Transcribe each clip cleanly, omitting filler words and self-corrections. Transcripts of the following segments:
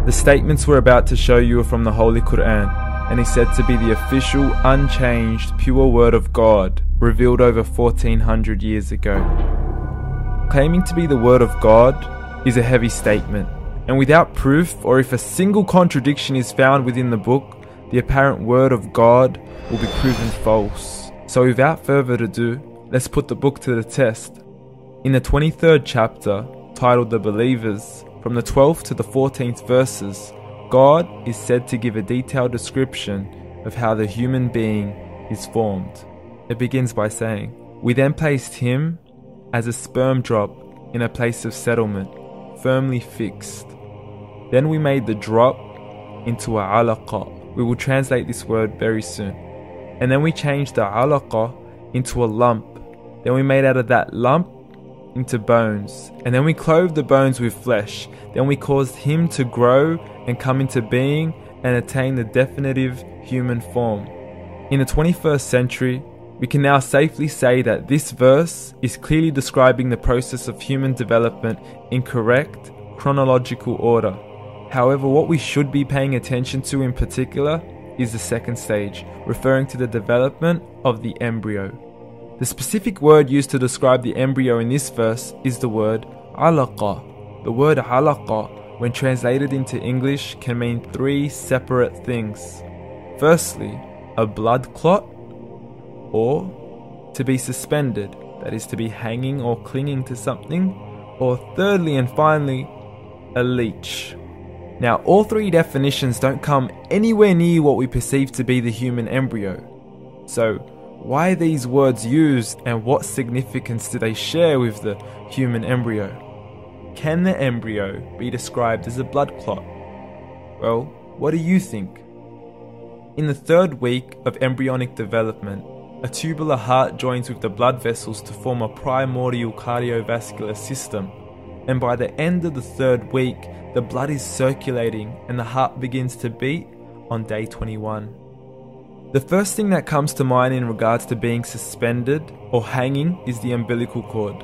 The statements we're about to show you are from the Holy Quran, and is said to be the official, unchanged, pure word of God, revealed over 1400 years ago. Claiming to be the word of God is a heavy statement, and without proof, or if a single contradiction is found within the book, the apparent word of God will be proven false. So without further ado, let's put the book to the test. In the 23rd chapter, titled The Believers, from the 12th to the 14th verses, God is said to give a detailed description of how the human being is formed. It begins by saying, "We then placed him as a sperm drop in a place of settlement, firmly fixed. Then we made the drop into a alaqa." We will translate this word very soon. "And then we changed the alaqa into a lump. Then we made out of that lump into bones. And then we clothed the bones with flesh. Then we caused him to grow and come into being and attain the definitive human form." In the 21st century, we can now safely say that this verse is clearly describing the process of human development in correct chronological order. However, what we should be paying attention to in particular is the second stage, referring to the development of the embryo. The specific word used to describe the embryo in this verse is the word alaqa. The word alaqa, when translated into English, can mean three separate things. Firstly, a blood clot, or to be suspended, that is to be hanging or clinging to something, or thirdly and finally, a leech. Now, all three definitions don't come anywhere near what we perceive to be the human embryo. So, why are these words used, and what significance do they share with the human embryo? Can the embryo be described as a blood clot? Well, what do you think? In the third week of embryonic development, a tubular heart joins with the blood vessels to form a primordial cardiovascular system, and by the end of the third week, the blood is circulating and the heart begins to beat on day 21. The first thing that comes to mind in regards to being suspended or hanging is the umbilical cord.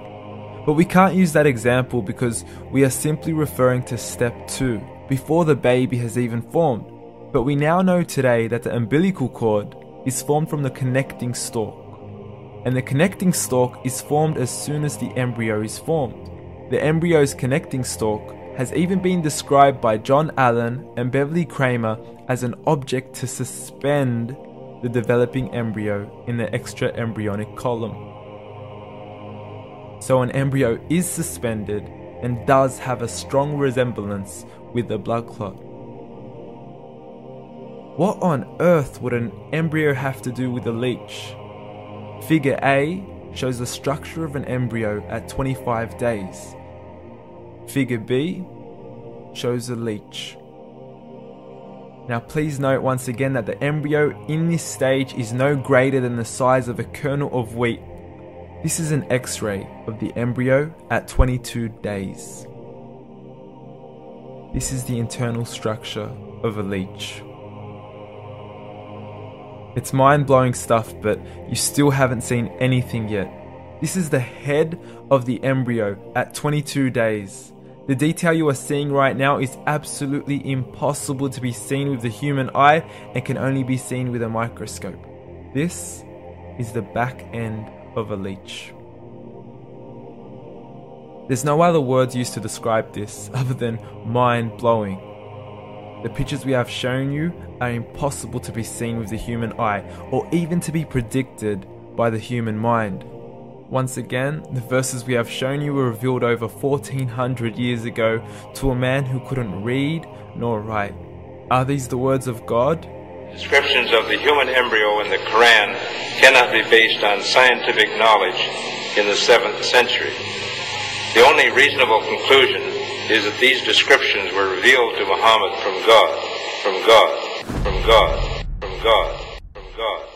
But we can't use that example because we are simply referring to step 2, before the baby has even formed. But we now know today that the umbilical cord is formed from the connecting stalk. And the connecting stalk is formed as soon as the embryo is formed. The embryo's connecting stalk has even been described by John Allen and Beverly Kramer as an object to suspend the developing embryo in the extra-embryonic column. So an embryo is suspended and does have a strong resemblance with the blood clot. What on earth would an embryo have to do with a leech? Figure A shows the structure of an embryo at 25 days. Figure B shows a leech. Now please note once again that the embryo in this stage is no greater than the size of a kernel of wheat. This is an X-ray of the embryo at 22 days. This is the internal structure of a leech. It's mind-blowing stuff, but you still haven't seen anything yet. This is the head of the embryo at 22 days. The detail you are seeing right now is absolutely impossible to be seen with the human eye and can only be seen with a microscope. This is the back end of a leech. There's no other words used to describe this other than mind-blowing. The pictures we have shown you are impossible to be seen with the human eye or even to be predicted by the human mind. Once again, the verses we have shown you were revealed over 1400 years ago to a man who couldn't read nor write. Are these the words of God? Descriptions of the human embryo in the Quran cannot be based on scientific knowledge in the 7th century. The only reasonable conclusion is that these descriptions were revealed to Muhammad from God, from God, from God, from God, from God.